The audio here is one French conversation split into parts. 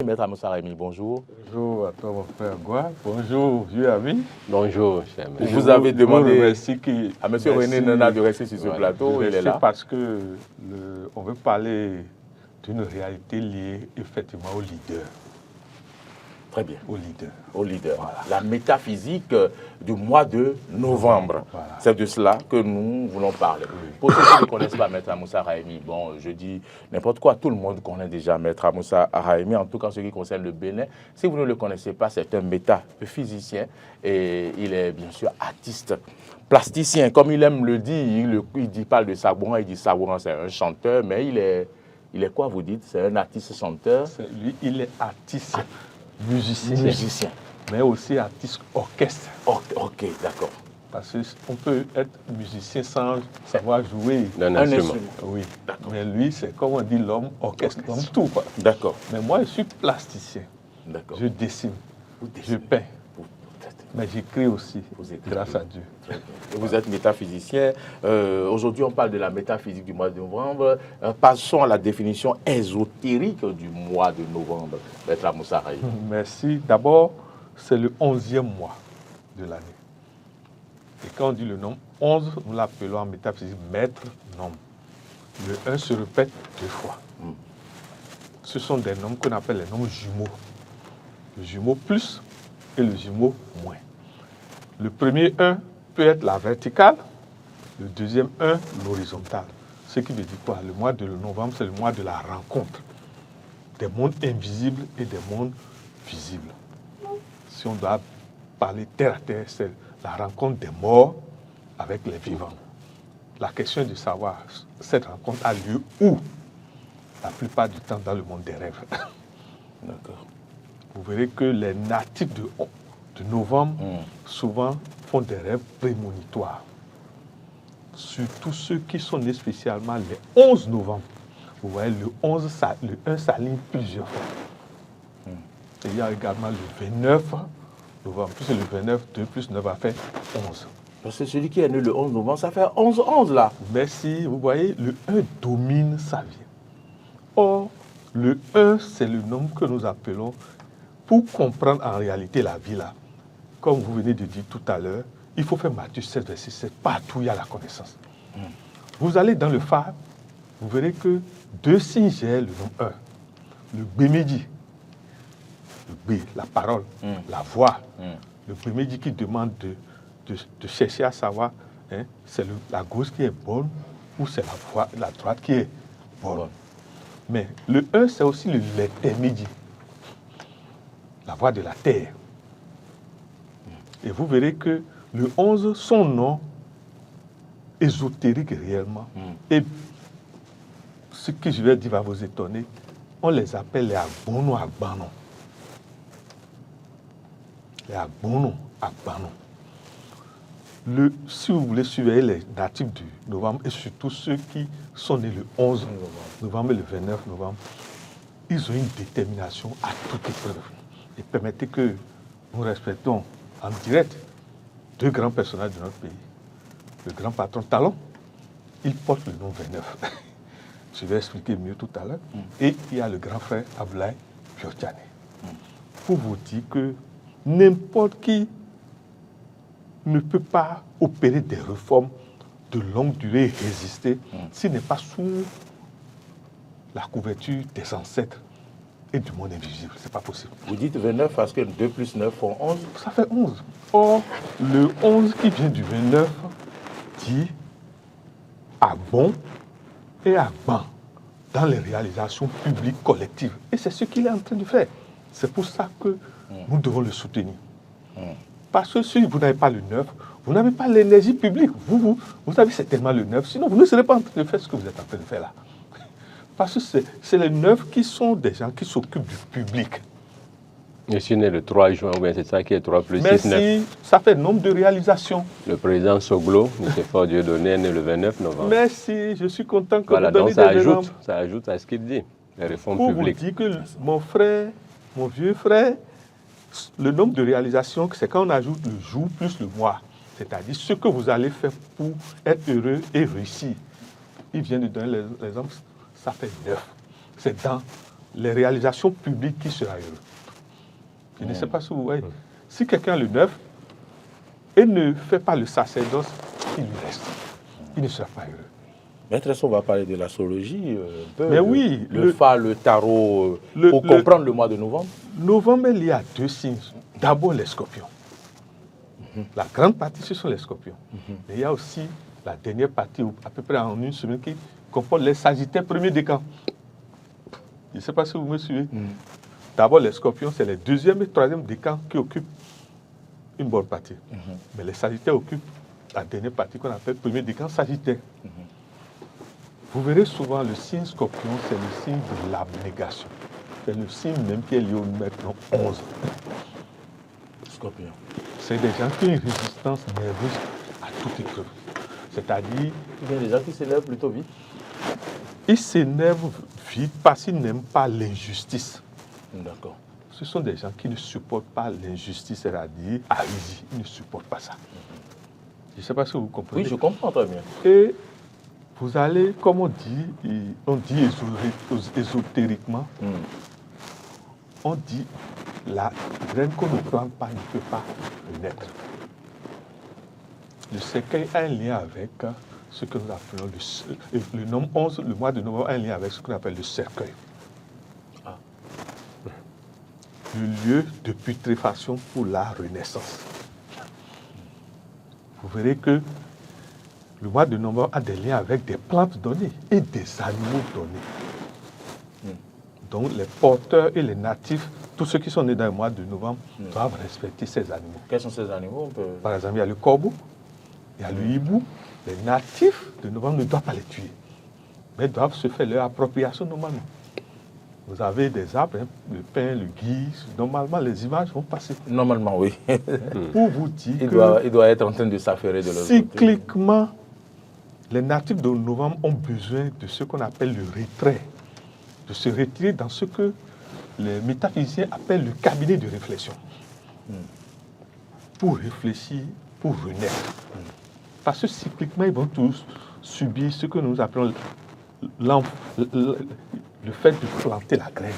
Maître Moussa Raimi, bonjour. Bonjour à toi, mon frère Gua. Bonjour, vieux ami. Bonjour, cher monsieur. Vous avez demandé à M. René Nana de rester sur ce plateau, il est là. Parce que on veut parler d'une réalité liée effectivement au leader. Très bien. Au leader. Voilà. La métaphysique du mois de novembre. Voilà. C'est de cela que nous voulons parler. Oui. Pour ceux qui ne connaissent pas Maître Moussa Raimi, bon, je dis n'importe quoi, tout le monde connaît déjà Maître Moussa Raimi, en tout cas ce qui concerne le Bénin. Si vous ne le connaissez pas, c'est un métaphysicien et il est bien sûr artiste, plasticien, comme il aime le dire. Il parle de Sabouran, il dit Sabouran c'est un chanteur, mais il est quoi vous dites? C'est un artiste-chanteur. Lui, il est artiste. Musicien, mais aussi artiste orchestre. Ok, d'accord. Parce qu'on peut être musicien sans savoir jouer un instrument. Oui, mais lui, c'est comme on dit l'homme orchestre, comme tout. D'accord. Mais moi, je suis plasticien. D'accord. Je dessine, je peins. Mais j'écris aussi, grâce à Dieu. Vous êtes métaphysicien. Aujourd'hui, on parle de la métaphysique du mois de novembre. Passons à la définition ésotérique du mois de novembre, Maître Moussa Raimi. Merci. D'abord, c'est le 11e mois de l'année. Et quand on dit le nombre 11, nous l'appelons en métaphysique maître nombre. Le 1 se répète 2 fois. Ce sont des nombres qu'on appelle les nombres jumeaux. Le jumeau plus et le jumeau moins. Le premier 1 peut être la verticale, le deuxième 1 l'horizontale. Ce qui veut dire quoi? Le mois de novembre, c'est le mois de la rencontre des mondes invisibles et des mondes visibles. Si on doit parler terre à terre, c'est la rencontre des morts avec les vivants. La question est de savoir, cette rencontre a lieu où? La plupart du temps dans le monde des rêves. D'accord. Vous verrez que les natifs de novembre, souvent, font des rêves prémonitoires. Surtout ceux qui sont nés spécialement les 11 novembre. Vous voyez, le 1 s'aligne plusieurs fois. Et il y a également le 29 novembre. Plus le 29, 2 plus 9 va faire 11. Parce que celui qui est né le 11 novembre, ça fait 11 là. Merci. Vous voyez, le 1 domine sa vie. Or, le 1, c'est le nombre que nous appelons, pour comprendre en réalité la vie là, comme vous venez de dire tout à l'heure, il faut faire Matthieu 7, verset 7. Partout, il y a la connaissance. Vous allez dans le phare, vous verrez que 2 signes j'ai le nom 1. Le Bémédi, le B, la parole, la voix. Le Bémédi qui demande de chercher à savoir, c'est la gauche qui est bonne ou c'est la droite qui est bonne. Mais le 1, c'est aussi l'intermédiaire, la voix de la terre. Et vous verrez que le 11, son nom ésotérique réellement. Et ce que je vais dire va vous étonner, on les appelle les Agbono Agbanon. Les Agbono Agbanon. Si vous voulez surveiller les natifs du novembre, et surtout ceux qui sont nés le 11 novembre et le 29 novembre, ils ont une détermination à toute épreuve. Et permettez que nous respectons en direct 2 grands personnages de notre pays. Le grand patron Talon, il porte le nom 29. Je vais expliquer mieux tout à l'heure. Et il y a le grand frère Ablaye Piotjane. Pour vous dire que n'importe qui ne peut pas opérer des réformes de longue durée et résister s'il n'est pas sous la couverture des ancêtres et du monde invisible. Ce n'est pas possible. Vous dites 29 parce que 2 plus 9 font 11. Ça fait 11. Or, le 11 qui vient du 29 dit Agbon et Agban dans les réalisations publiques collectives. Et c'est ce qu'il est en train de faire. C'est pour ça que nous devons le soutenir. Parce que si vous n'avez pas le 9, vous n'avez pas l'énergie publique. Vous avez certainement le 9, sinon vous ne serez pas en train de faire ce que vous êtes en train de faire là. Parce que c'est les 9 qui sont des gens qui s'occupent du public. Je suis né le 3 juin, ou bien c'est ça qui est 3 plus 6, 9. Merci, ça fait nombre de réalisations. Le président Soglo, M. Fort Dieudonné, est né le 29 novembre. Merci, je suis content que voilà, vous donnez donc des exemples. Ça ajoute à ce qu'il dit, les réformes pour publiques. Pour vous dire que mon frère, mon vieux frère, le nombre de réalisations, c'est quand on ajoute le jour plus le mois. C'est-à-dire ce que vous allez faire pour être heureux et réussir. Il vient de donner l'exemple, ça fait 9. C'est dans les réalisations publiques qui sera heureux. Je ne sais pas si vous voyez. Si quelqu'un a le 9 et ne fait pas le sacerdoce, il lui reste. Il ne sera pas heureux. Maître, est-ce qu'on va parler de l'astrologie un peu, Mais oui, le phare, le tarot, pour comprendre le mois de novembre. Novembre, il y a 2 signes. D'abord, les scorpions. La grande partie, ce sont les scorpions. Mais il y a aussi la dernière partie, à peu près en une semaine, qui comporte les sagittaires premier décan. Je ne sais pas si vous me suivez. D'abord, les scorpions, c'est les deuxième et troisième décans qui occupent une bonne partie. Mais les sagittaires occupent la dernière partie qu'on appelle premier décan sagittaire. Vous verrez souvent le signe scorpion, c'est le signe de l'abnégation. C'est le signe même qui est lié au numéro 11. Scorpion. C'est des gens qui ont une résistance nerveuse à toute épreuve. C'est-à-dire, Il y a des gens qui s'élèvent plutôt vite. ils s'énervent vite parce qu'ils n'aiment pas l'injustice. D'accord. Ce sont des gens qui ne supportent pas l'injustice, c'est-à-dire Arizi. Ils ne supportent pas ça. Je ne sais pas si vous comprenez. Oui, je comprends très bien. Et vous allez, comme on dit ésotériquement, on dit la graine qu'on ne plante pas ne peut pas naître. Le cercueil a un lien avec ce que nous appelons le nombre 11, le mois de novembre a un lien avec ce qu'on appelle le cercueil. Le lieu de putréfaction pour la renaissance. Vous verrez que le mois de novembre a des liens avec des plantes données et des animaux donnés. Donc les porteurs et les natifs, tous ceux qui sont nés dans le mois de novembre, doivent respecter ces animaux. Quels sont ces animaux? Par exemple, il y a le corbeau, il y a le hibou. Les natifs de novembre ne doivent pas les tuer, mais doivent se faire leur appropriation normalement. Vous avez des arbres, hein, le pin, le gui, normalement les images vont passer. Normalement, oui. Pour vous dire il doit être en train de s'affairer de leur côté. Cycliquement, les natifs de novembre ont besoin de ce qu'on appelle le retrait, de se retirer dans ce que les métaphysiciens appellent le cabinet de réflexion. Pour réfléchir, pour renaître. Parce que cycliquement, ils vont tous subir ce que nous appelons le fait de planter la graine.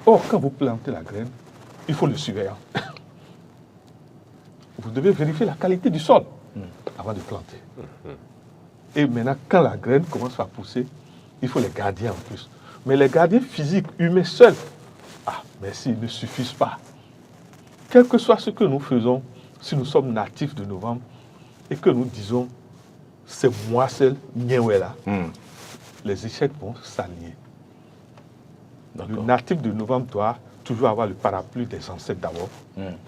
Or, quand vous plantez la graine, il faut le surveillant. Vous devez vérifier la qualité du sol avant de planter. Et maintenant, quand la graine commence à pousser, il faut les gardiens en plus. Mais les gardiens physiques, humains seuls, mais s'ils ne suffisent pas. Quel que soit ce que nous faisons, si nous sommes natifs de novembre, et que nous disons, c'est moi seul, Niewela, les échecs vont s'aligner. Le natif de novembre doit toujours avoir le parapluie des ancêtres d'abord.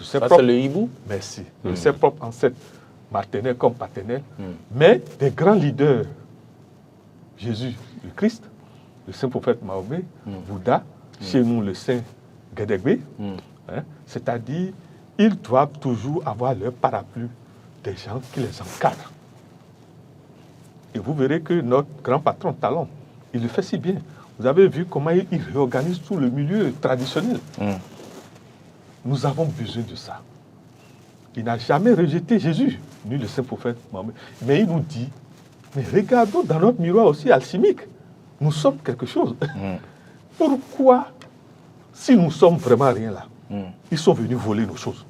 Ça, c'est le hibou? Merci. De ses propres ancêtres, maternels comme paternels, mais des grands leaders, Jésus, le Christ, le saint prophète Mahomet, Bouddha, chez nous le saint Gedegbe, c'est-à-dire, ils doivent toujours avoir leur parapluie des gens qui les encadrent. Et vous verrez que notre grand patron Talon, il le fait si bien. Vous avez vu comment il réorganise tout le milieu traditionnel. Nous avons besoin de ça. Il n'a jamais rejeté Jésus, ni le saint prophète Mohammed. Mais il nous dit, mais regardons dans notre miroir aussi alchimique. Nous sommes quelque chose. Pourquoi, si nous sommes vraiment rien là, ils sont venus voler nos choses?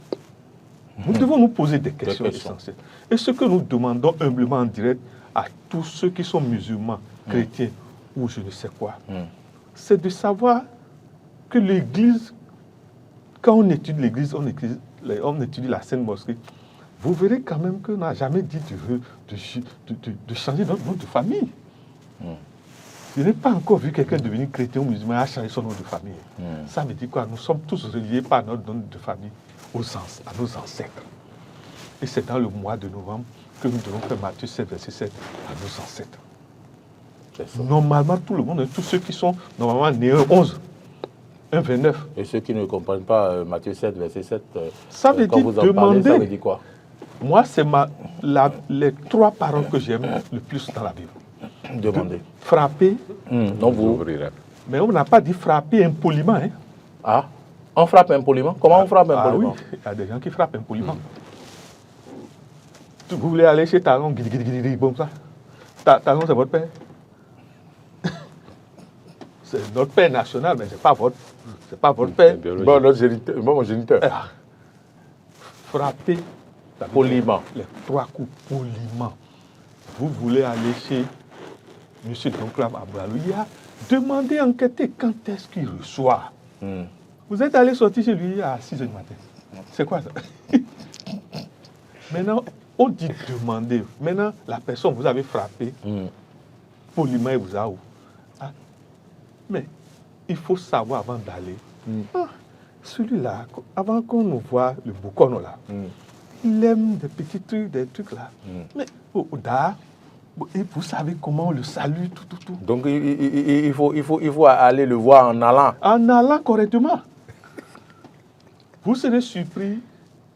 Nous devons nous poser des questions essentielles. Et ce que nous demandons humblement en direct à tous ceux qui sont musulmans, chrétiens ou je ne sais quoi, c'est de savoir que l'Église, quand on étudie l'Église, on étudie la Sainte Mosquée, vous verrez quand même qu'on n'a jamais dit de changer notre nom de famille. Je n'ai pas encore vu quelqu'un devenir chrétien ou musulman à changer son nom de famille. Ça veut dire quoi? Nous sommes tous reliés par notre nom de famille à nos ancêtres. Et c'est dans le mois de novembre que nous devons faire Matthieu 7, verset 7 à nos ancêtres. Normalement, tout le monde, tous ceux qui sont normalement nés un 11, un 29. Et ceux qui ne comprennent pas Matthieu 7, verset 7, ça veut dire vous en demander. Parlez, ça veut dire quoi? Moi, c'est les 3 paroles que j'aime le plus dans la Bible. Demander. Frapper. Non, vous. Mais on n'a pas dit frapper impoliment. Hein. Ah, on frappe impoliment? Comment on frappe impoliment? Oui, il y a des gens qui frappent impoliment. Vous voulez aller chez Talon, comme ça. Talon, c'est votre père. c'est notre père national, mais ce n'est pas votre père. Bon, mon géniteur. Frappez Poliment. les 3 coups poliment. Vous voulez aller chez M. Donclav Abdalouia, demandez, enquêter quand est-ce qu'il reçoit. Vous êtes allé sortir chez lui à 6h du matin. C'est quoi ça? Maintenant, on dit demander. Maintenant, la personne, vous avez frappé, poliment, il vous a où? Ah, mais il faut savoir avant d'aller. Celui-là, avant qu'on nous voit le boucono là, il aime des petits trucs, des trucs là. Mais et vous savez comment on le salue, tout. Donc il faut aller le voir en allant. En allant correctement. Vous serez surpris.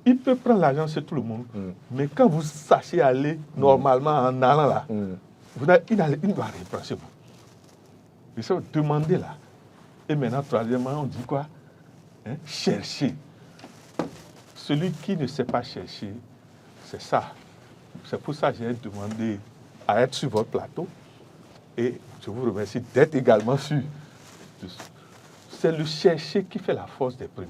Il peut prendre l'argent chez tout le monde. Mais quand vous sachez aller normalement en allant là, il doit reprendre chez vous. Il faut demander là. Et maintenant, troisièmement, on dit quoi? Chercher. Celui qui ne sait pas chercher, c'est ça. C'est pour ça que j'ai demandé à être sur votre plateau. Et je vous remercie d'être également sur. C'est le chercher qui fait la force des premiers.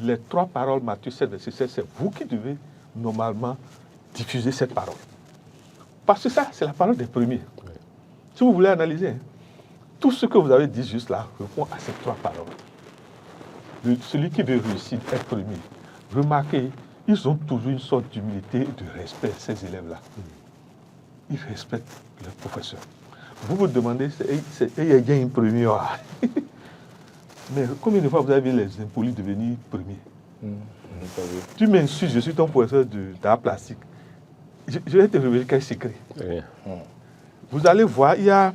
Les 3 paroles, Matthieu 7, verset 7, c'est vous qui devez normalement diffuser cette parole. Parce que ça, c'est la parole des premiers. Oui. Si vous voulez analyser, tout ce que vous avez dit juste là répond à ces 3 paroles. Celui qui veut réussir, être premier. Remarquez, ils ont toujours une sorte d'humilité et de respect, ces élèves-là. Ils respectent leurs professeurs. Vous vous demandez, il y a un premier. Mais combien de fois vous avez vu les impolis devenir premiers? Tu m'insultes, je suis ton professeur d'art plastique. Je vais te révéler quel secret. Vous allez voir, il y a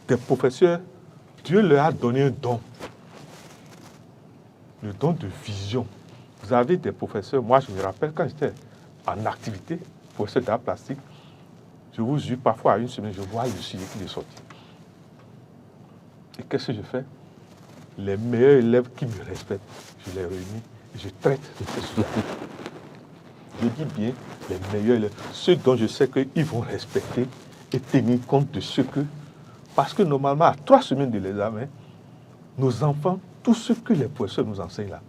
des professeurs, Dieu leur a donné un don. Le don de vision. Vous avez des professeurs, moi je me rappelle quand j'étais en activité, professeur d'art plastique, je vous jure, parfois à une semaine, je vois le sujet qui est sorti. Et qu'est-ce que je fais? Les meilleurs élèves qui me respectent, je les réunis et je traite de ces sujets. Je dis bien les meilleurs élèves, ceux dont je sais qu'ils vont respecter et tenir compte de ce que... Parce que normalement, à 3 semaines de l'examen, nos enfants, tout ce que les professeurs nous enseignent là,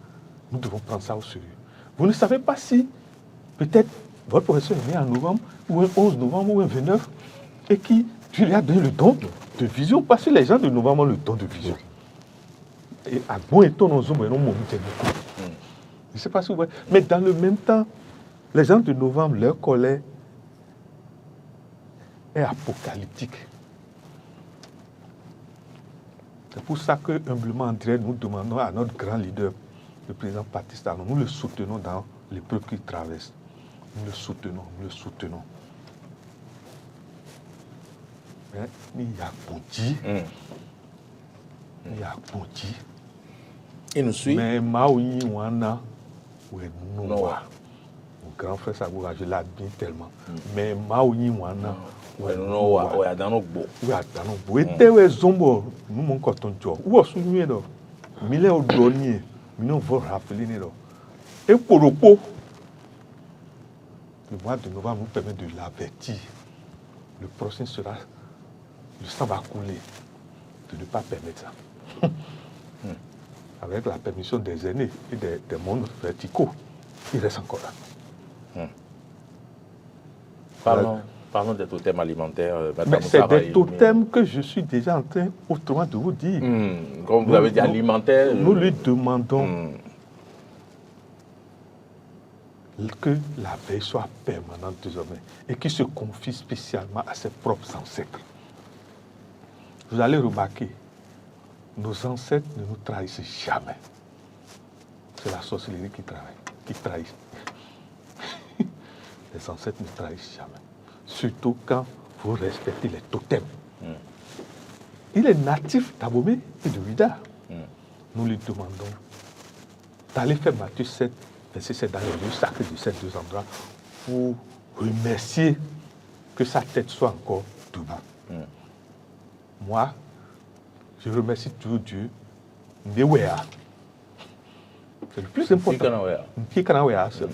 nous devons prendre ça au sérieux. Vous ne savez pas si, peut-être, votre professeur est né en novembre, ou un 11 novembre, ou un 29, et qui, tu lui as donné le don de vision, parce que les gens de novembre ont le don de vision. Et à bon éton, nous avons beaucoup. Je ne sais pas si vous voyez. Mais dans le même temps, les gens de novembre, leur colère est apocalyptique. C'est pour ça que, humblement, André, nous demandons à notre grand leader, le président Baptiste Talon, nous le soutenons dans l'épreuve qu'il traverse. Nous le soutenons, nous le soutenons. Mais il y a Bouti. Il y a Bouti. Il nous suit. Mais Maoui Wana, ouais, Noah. Mon grand frère Sagoura, je l'admire tellement. Mais Maoui Wana, ouais, Noah, ouais, dans nos beaux. Ouais, dans nos beaux. Et t'es ouais, Zombo, nous mon coton job. Où est-ce que nous sommes? Mille au donnier, nous voulons rappeler. Et pour le pot, le mois de novembre nous permet de l'avertir. Le prochain sera, le sang va couler, de ne pas permettre ça. Avec la permission des aînés et des mondes verticaux, il reste encore là. Parlons des totems alimentaires. Mais c'est des totems que je suis déjà en train, autrement, de vous dire. Comme vous avez dit, alimentaire. Nous lui demandons que la veille soit permanente désormais et qu'il se confie spécialement à ses propres ancêtres. Vous allez remarquer, nos ancêtres ne nous trahissent jamais. C'est la sorcellerie qui trahit. Les ancêtres ne trahissent jamais. Surtout quand vous respectez les totems. Il est natif d'Abomey et de Ouida. Nous lui demandons d'aller faire Matthieu 7, verset 7 dans les lieux sacrés de ces 2 endroits pour remercier que sa tête soit encore debout. Moi, je remercie toujours Dieu. C'est le plus important.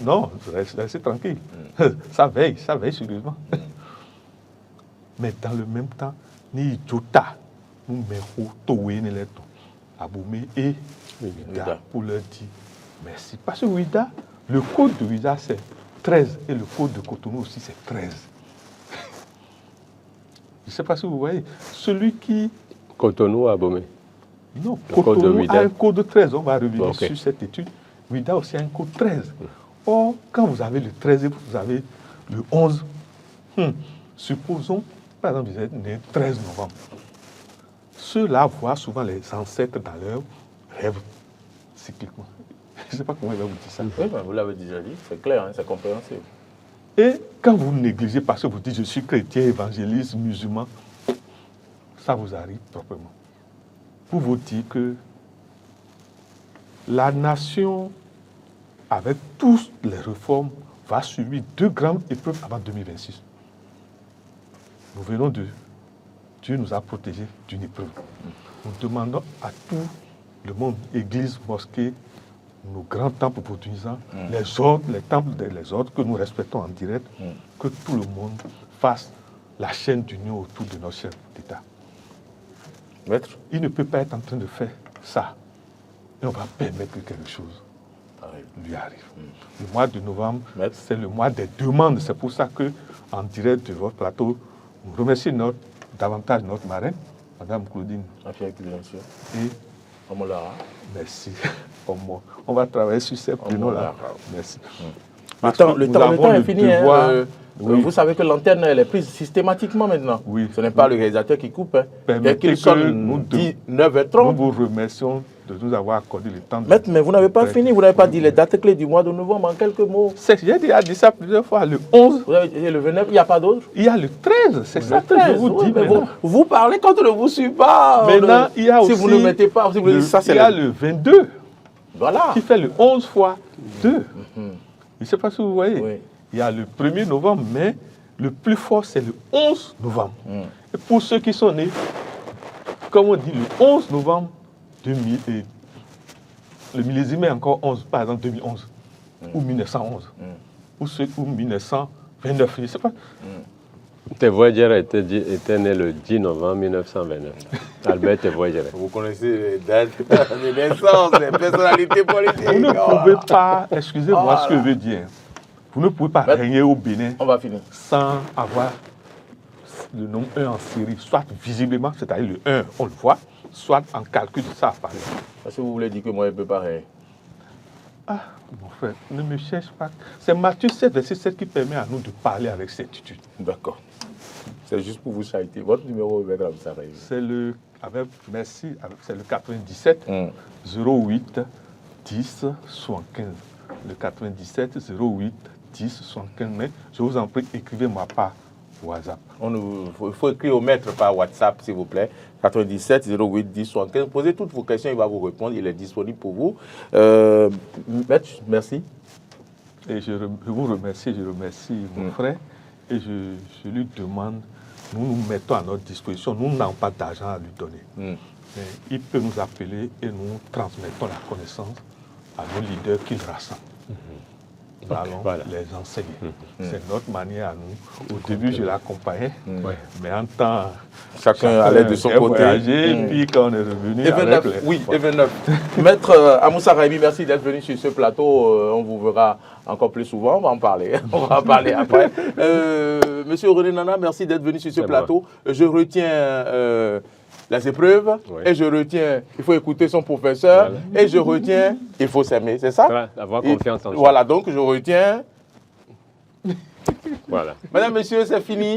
Non, restez tranquille. Ça veille sérieusement. Mais dans le même temps, ni Jota, nous mettons Towe Neleto, Aboumé et Ouida. Ouida pour leur dire merci. Parce que Ouida, le code de Ouida c'est 13 et le code de Cotonou aussi c'est 13. Je ne sais pas si vous voyez. Celui qui... Cotonou à Abomey. Non, Le code de Cotonou Ouida. a un code 13. On va revenir Ok. sur cette étude. Ouida aussi a un code 13. Or, quand vous avez le 13 et vous avez le 11, supposons, par exemple, vous êtes né le 13 novembre. Ceux-là voient souvent les ancêtres dans leurs rêves cycliquement. Je ne sais pas comment il va vous dire ça. Oui, ben, vous l'avez déjà dit, c'est clair, hein, c'est compréhensible. Et quand vous négligez parce que vous dites je suis chrétien, évangéliste, musulman, ça vous arrive proprement. Pour vous dire que la nation, avec toutes les réformes, va subir 2 grandes épreuves avant 2026. Nous venons de... Dieu nous a protégés d'une épreuve. Nous demandons à tout le monde, église, mosquée, nos grands temples opportunisants, les ordres, les temples, les ordres que nous respectons en direct, que tout le monde fasse la chaîne d'union autour de notre chef d'État. Maître, Il ne peut pas être en train de faire ça. Et on va permettre que quelque chose lui arrive. Le mois de novembre, Maître. c'est le mois des demandes. C'est pour ça que, en direct de votre plateau, nous remercions davantage notre marraine, Madame Claudine. Affaire bien sûr. Et Omolara. merci. On va travailler sur ces prénoms-là. Merci. Le temps Nous est avons fini. le devoir- Oui. Vous savez que l'antenne, elle est prise systématiquement maintenant. Oui. Ce n'est pas le réalisateur qui coupe. Hein. Dès Permettez qu'il que sonne nous 9h30. Nous vous remercions de nous avoir accordé le temps. Maître, mais vous n'avez pas fini, vous n'avez pas dit les dates clés du mois de novembre en quelques mots. J'ai déjà dit ça plusieurs fois. Le 11, Vous avez dit le 29, il n'y a pas d'autre. il y a le 13. C'est ça que je vous dis mais maintenant. vous parlez quand on ne vous suit pas. Maintenant, il y a si aussi... vous ne mettez pas, si vous dites ça, c'est il y a le 22 Voilà. qui fait le 11 fois 2. Je ne sais pas si vous voyez. Oui. Il y a le 1er novembre, mais le plus fort, c'est le 11 novembre. Et pour ceux qui sont nés, comme on dit, le 11 novembre 2000, et le millésime est encore 11, par exemple 2011, ou 1911, ou 1929, je ne sais pas. Tevoyere était né le 10 novembre 1929. Albert Tevoyere. Vous connaissez les dates de naissance, les personnalités politiques. Vous ne pouvez pas, excusez-moi ce que je veux dire, vous ne pouvez pas régner au Bénin On va finir. sans avoir le nombre 1 en série, soit visiblement, c'est-à-dire le 1, on le voit, soit en calcul de ça apparaît. Parce que vous voulez dire que moi, je ne peux pas rien. Ah, mon frère, ne me cherche pas. C'est Matthieu 7, verset 7 qui permet à nous de parler avec certitude. D'accord. C'est juste pour vous chariter. Votre numéro, Maître Amoussaraï. C'est le, c'est le 97 08 10 75. Le 97 08 10 75. Mais je vous en prie, écrivez-moi par WhatsApp. Il faut écrire au maître par WhatsApp, s'il vous plaît. 97 08 10 75. Posez toutes vos questions, il va vous répondre. Il est disponible pour vous. Maître, merci. Et je vous remercie, je remercie mon frère. Et je lui demande, nous nous mettons à notre disposition. Nous n'avons pas d'argent à lui donner. Mais il peut nous appeler et nous transmettons la connaissance à nos leaders qu'il rassemble. Nous allons les enseigner. C'est notre manière à nous. Au début, je l'accompagnais, mais en temps, Chacun allait de son côté. Voyagé, et puis quand on est revenu, avec les... Oui, Evenef. Maître Amoussaraï, merci d'être venu sur ce plateau. On vous verra encore plus souvent. On va en parler. On va en parler après. Monsieur René Nana, merci d'être venu sur ce plateau. Je retiens les épreuves et je retiens il faut écouter son professeur et je retiens il faut s'aimer, c'est ça? Avoir confiance en soi. Voilà, donc je retiens. Voilà. Mesdames, Messieurs, c'est fini.